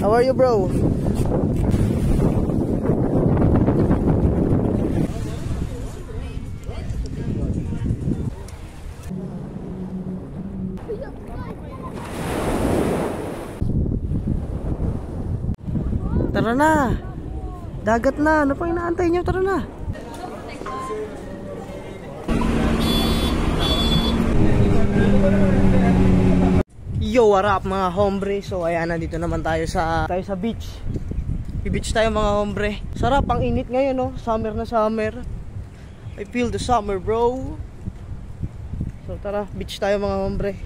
How are you, bro? Tara na. Dagat na. Ano pa inaantay nyo? Tara na. Yo, what up mga hombre? So ayan, nandito naman tayo sa beach. I-beach tayo mga hombre. Sarap, ang init ngayon, no? Summer na summer. I feel the summer, bro. So tara, beach tayo mga hombre.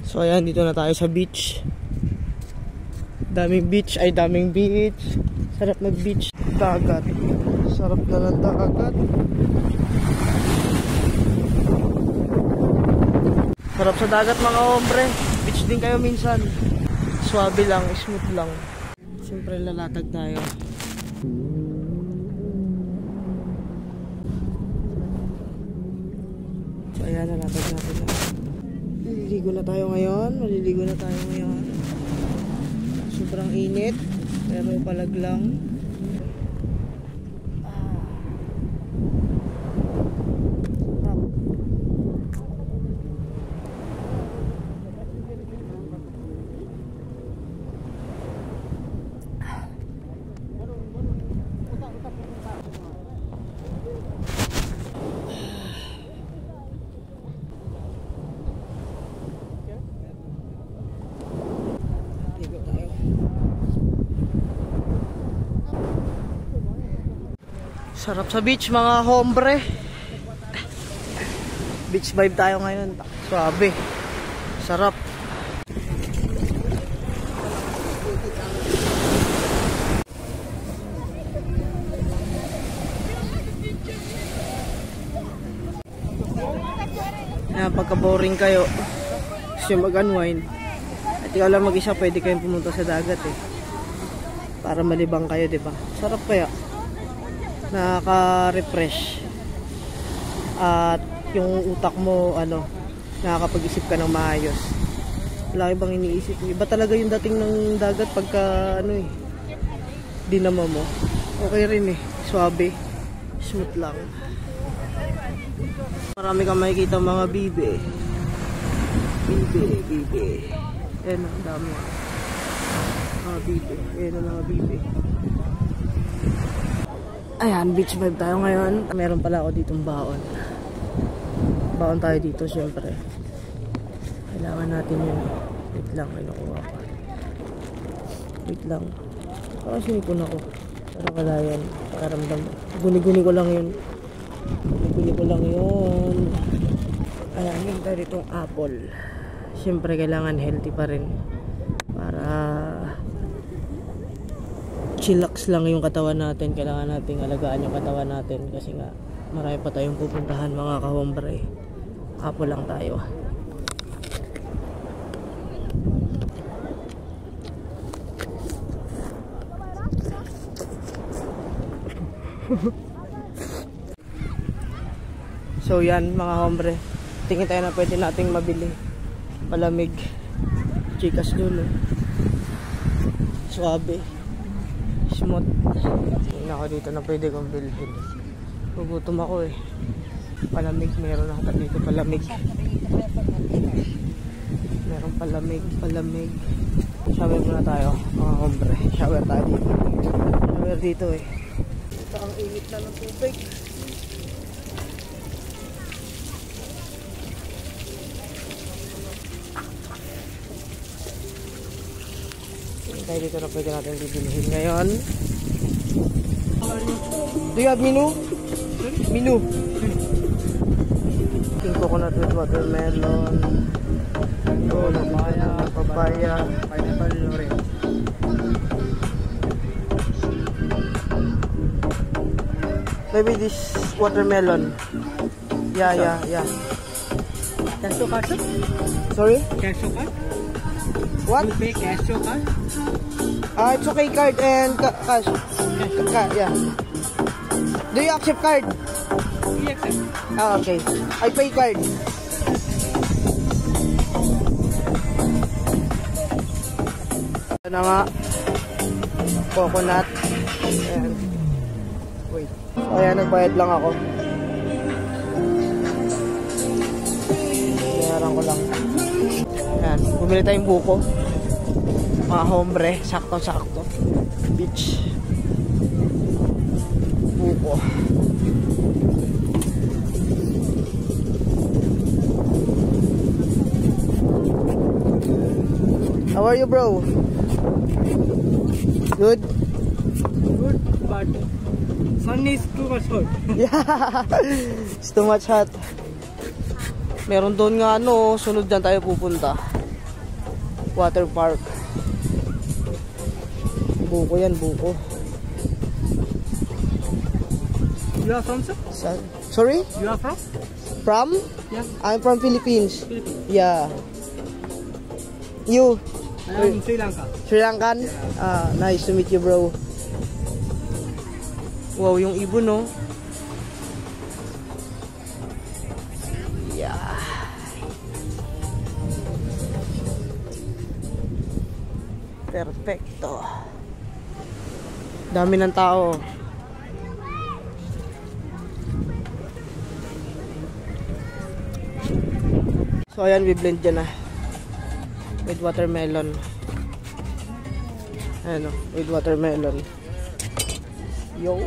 So ayan, dito na tayo sa beach. Daming beach, ay daming beach. Sarap mag-beach. Dagat. Sarap na ng dagat. Sarap sa dagat mga hombre. Beach din kayo minsan. Swabe lang, smooth lang. Siyempre lalatag tayo. So ayan, lalatag natin lang. Maliligo na tayo ngayon. Sobrang init, pero palag lang. Sarap sa beach mga hombre. Beach vibe tayo ngayon. Swabe. Sarap. Yan, pagka boring kayo, gusto mag-unwind, at ikaw lang mag-isa, pwede kayong pumunta sa dagat eh. Para malibang kayo, diba? Sarap kaya. Nakaka-refresh at yung utak mo nakakapag-isip ka ng maayos. Wala ibang iniisip. Iba talaga yung dating ng dagat pagka dinama mo. Okay rin eh, swabe, smooth lang. Marami kang makikita mga bibe. Ayan ang dami mga bibe. Ayan ang mga bibe. Ayan, beach vibe tayo ngayon. Meron pala ako ditong baon. Baon tayo dito syempre. Kailangan natin yun. Wait lang, may nakuha pa. Wait lang. Parang sinipon ako. Parang wala yan. Pakaramdam. Guni-guni ko lang yun. Ayan, yung tayo ditong apple. Syempre kailangan healthy pa rin. Para chillax lang yung katawan natin. Kailangan nating alagaan yung katawan natin kasi nga marami pa tayong pupuntahan mga kahombre. Apple lang tayo. So yan mga hombre, tingin tayo na pwede nating mabili palamig. Chikas dun swabe, smooth. Tingin ako dito na pwede kong bilhin. Gugutom ako eh. Palamig, meron ako dito palamig. Meron palamig. Shower muna tayo mga hombre. Shower tayo dito. Shower dito eh. Ito ang init na ng tubig. Tayo dito na pwede natin bibilihin ngayon. Do you have menu? Menu. King coconut with watermelon. Papaya. Pineapple orange. Maybe this watermelon. Yeah. Cashew card? Sorry? Cashew card? What? You pay cashew card? It's okay, card and cash. Yeah. Do you accept card? We accept. Okay. I pay card. Ano nga? Coconut. Ayan. Wait. So, ayan, nagbayad lang ako. Binayaran ko lang. Ayan, bumili tayong buko. Mga hombre, sakto-sakto. Beach. Buko. How are you, bro? Good? Good, but sun is too much hot. Yeah, it's too much hot. Meron doon nga ano, sunod dyan tayo pupunta. Water park. Buko yan, buko. You are from, sir? Sorry? You are from? From? Yeah. I'm from Philippines. Philippines. Yeah. You? I am Sri Lanka. Sri Lankan? Yeah. Ah, nice to meet you, bro. Wow, yung ibon, no? Yeah. Perfecto. Dami ng tao. So, ayan, we-blend dyan na. With watermelon. Ano, with watermelon. Yo.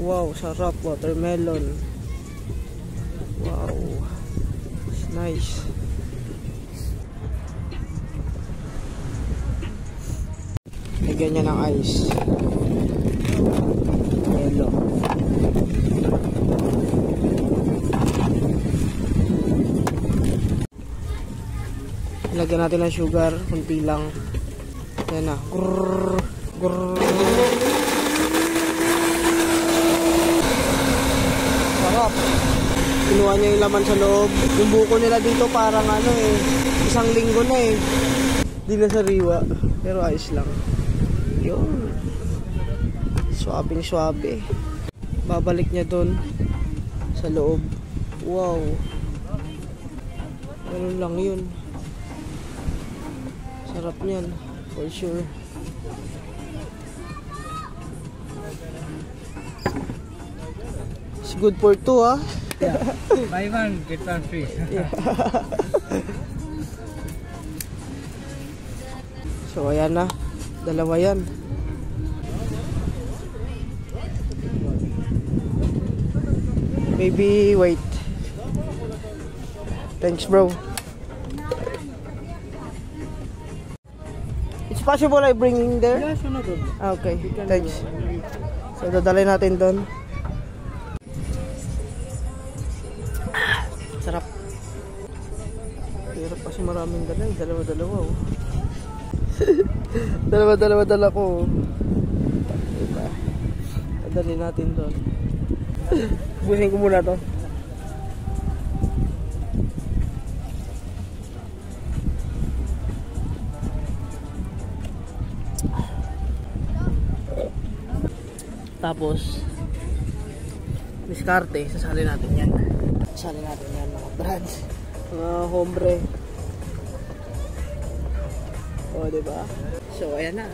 Wow, sarap watermelon. Wow. It's nice. Lagyan niya ng ice. Yellow. Lagyan natin ng sugar, kunti lang. Yan na. Grrr, grrr. Sarap. Kinuha niya yung laman sa loob. Yung buko nila dito parang ano eh, isang linggo na eh. Di na sariwa, pero ayos lang. Yun. Swabing swabe. Babalik niya doon sa loob. Wow. Ganun lang yun. Sarap niyan, for sure. It's good for two, ah. Yeah. Buy one, get one free. Yeah. So, ayan na. Dalawa yan. Maybe wait. Thanks, bro. It's possible I bring there? Yeah, sure, no problem. Okay, thanks. So, dadalhin natin doon. Sarap. Hirap kasi maraming dala. Dalawa-dalawa, oh. Dalawa-dala ko. Diba? Dadalhin natin doon. Busin ko muna to. Tapos diskarte, sasali natin yan. Sasali natin yan mga brands, mga hombre. O, diba? So, ayan na.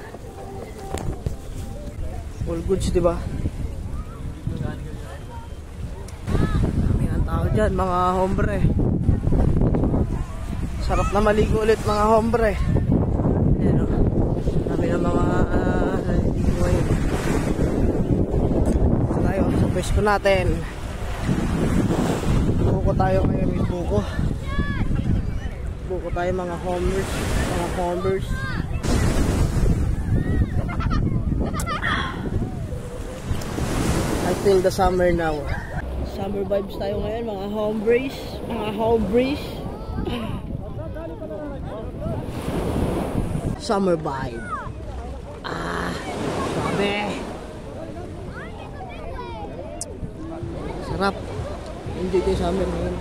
All goods, diba? May ang tao dyan, mga hombre. Sarap na maligo ulit, mga hombre. Ayan o. Sabi ng mga ngayon. Tayo sa pwesto natin. Buko tayo ngayon, may buko. Buko tayo mga homers. Mga hombers. I feel the summer now. Summer vibes tayo ngayon, mga hombres. Mga hombres. Summer vibe. Sabi. Sarap. Enjoy tayo summer ngayon.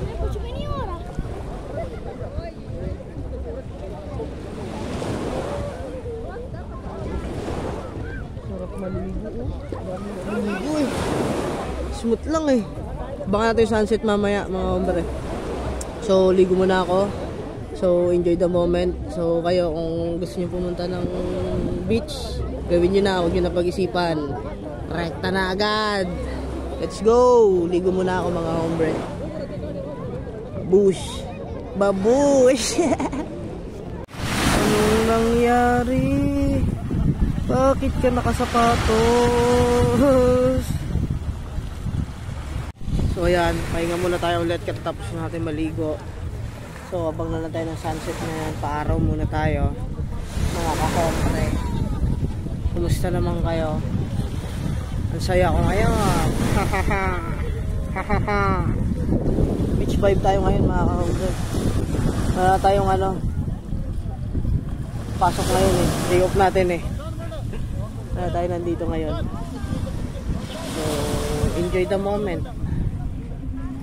Sarap maligo, oh. Maligo eh. Smooth lang eh. Baka natin yung sunset mamaya, mga hombre. So, ligo muna ako. So, enjoy the moment. So, kayo kung gusto niyo pumunta ng beach, gawin niyo na, huwag niyo na pag-isipan. Rekta na agad. Let's go! Ligo muna ako mga hombre. Bush. Babush! Anong nangyari? Bakit ka nakasapatos? So ayan, pahinga muna tayo ulit katapos natin maligo. So abang na lang tayo ng sunset ngayon. Paaraw muna tayo. Mga kakompre. Kumusta naman kayo? Ang saya ko ngayon. Beach vibe tayo ngayon mga kakompre. Wala tayong pasok ngayon eh. Day off natin eh. Wala tayo nandito ngayon. So enjoy the moment.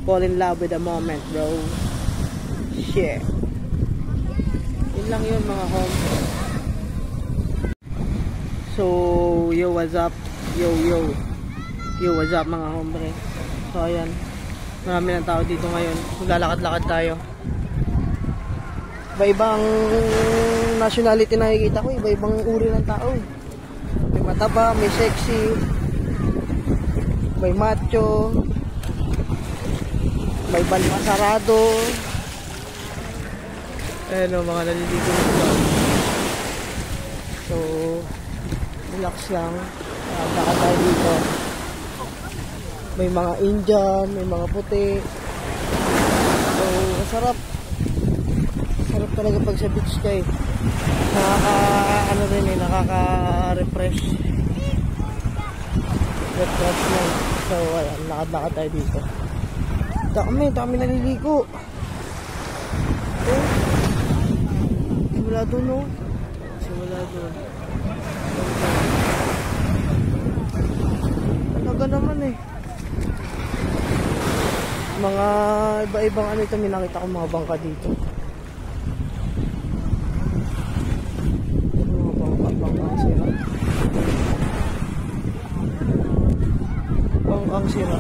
Fall in love with the moment, bro. Shit. Yun lang yun mga home. So, yo, what's up? Yo, what's up mga hombre? So, ayan. Marami ng tao dito ngayon. Maglalakad-lakad tayo. Iba-ibang nationality nakikita ko. Iba-ibang uri ng tao. May mataba, may sexy, may macho, may balmasarado. Ayan o, mga naliligo na sila. So, relax lang. Lakad tayo dito. May mga Indian, may mga puti. So, masarap. Masarap talaga pag sa beach kayo. Nakaka-refresh. Refresh lang. So, ayan, lakad-lakad tayo dito. Dami naliligo. Simula doon, no? Simula doon. Talaga naman eh. Mga iba-ibang ito, may nakita ko mga bangka dito. Bangkang sira. Bangkang sira.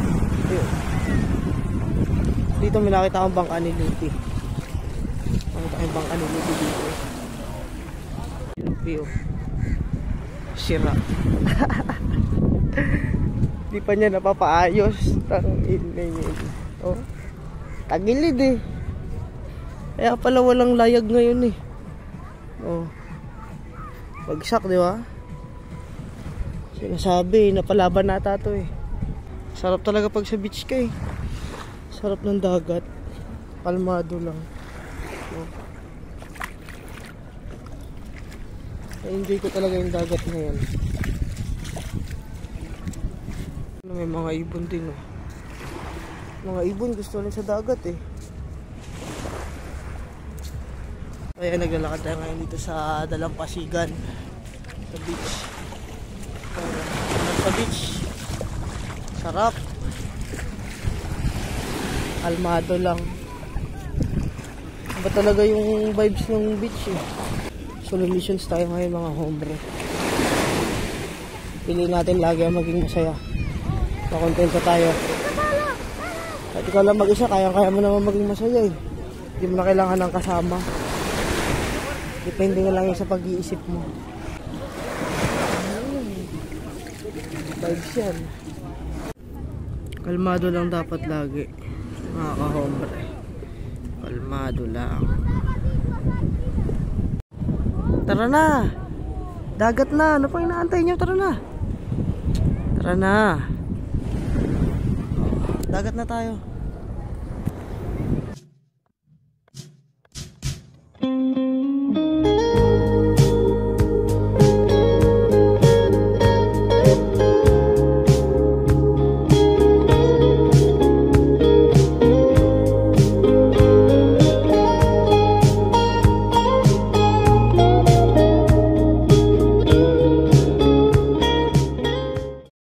Ayun. Dito may nakita akong bangka ni Lupi. Nakita ko yung bangka ni Lupi dito. Lupi oh. Sira. Di pa niya napapaayos. Oh. Tagilid eh. Kaya pala walang layag ngayon eh. Oh. Bagsak, di ba? Sinasabi, napalaban nata to eh. Sarap talaga pag sa beach ka eh. Sarap ng dagat. Kalmado lang. Oh. Na-enjoy ko talaga yung dagat ngayon. May mga ibon din oh. Mga ibon gusto rin sa dagat eh. Kaya naglalakad tayo ngayon dito sa Dalampasigan. Sa beach. Sa beach. Sarap. Kalmado lang. Iba talaga yung vibes ng beach eh. Solutions tayo ngayon mga hombre. Piliin natin lagi ang maging masaya. Makontento tayo. At ikaw lang mag-isa, kaya mo naman maging masaya eh. Hindi mo na kailangan ng kasama. Depende na lang sa pag-iisip mo. Vibes yan. Kalmado lang dapat lagi. Mga ka-hombre. Kalmado lang. Tara na! Dagat na! Ano pang inaantay nyo? Tara na! Tara na! Dagat na tayo.